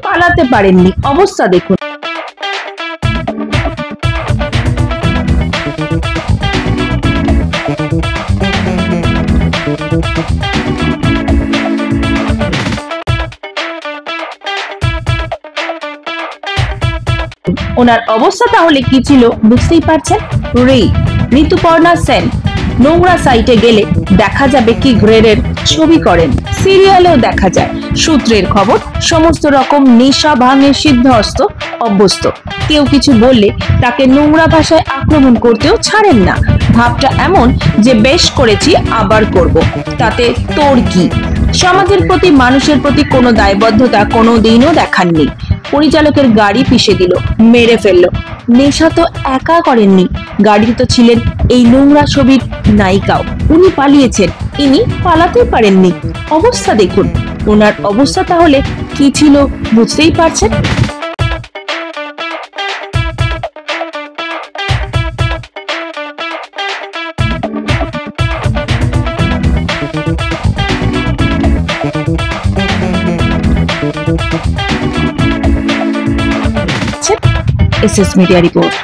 পালাতে পারেননি। অবস্থা দেখুন। ওনার অবস্থা তাহলে কি ছিল বুঝতেই পারছেন। ঋতুপর্ণা সেন নোংরা সাইটে গেলে দেখা যাবে কি গ্রেডের ছবি করেন, সিরিয়ালেও দেখা যায়। সূত্রের খবর, সমস্ত রকম নেশা ভাঙে সিদ্ধহস্ত অভ্যস্ত। কেউ কিছু বললে তাকে নোংরা ভাষায় আক্রমণ করতেও ছাড়েন না। ভাবটা এমন যে বেশ করেছি আবার করব, তাতে তোর কি। সমাজের প্রতি, মানুষের প্রতি কোনো দায়বদ্ধতা কোনোদিনও দেখাননি। পরিচালকের গাড়ি পিষে দিল, মেরে ফেললো। নেশা তো একা করেননি, গাড়িতে তো ছিলেন এই নোংরা ছবির নায়িকাও। উনি পালিয়েছেন, ইনি পালাতে পারেননি। অবস্থা দেখুন। ওনার অবস্থা তাহলে কি ছিল বুঝতেই পারছেন। SS media report.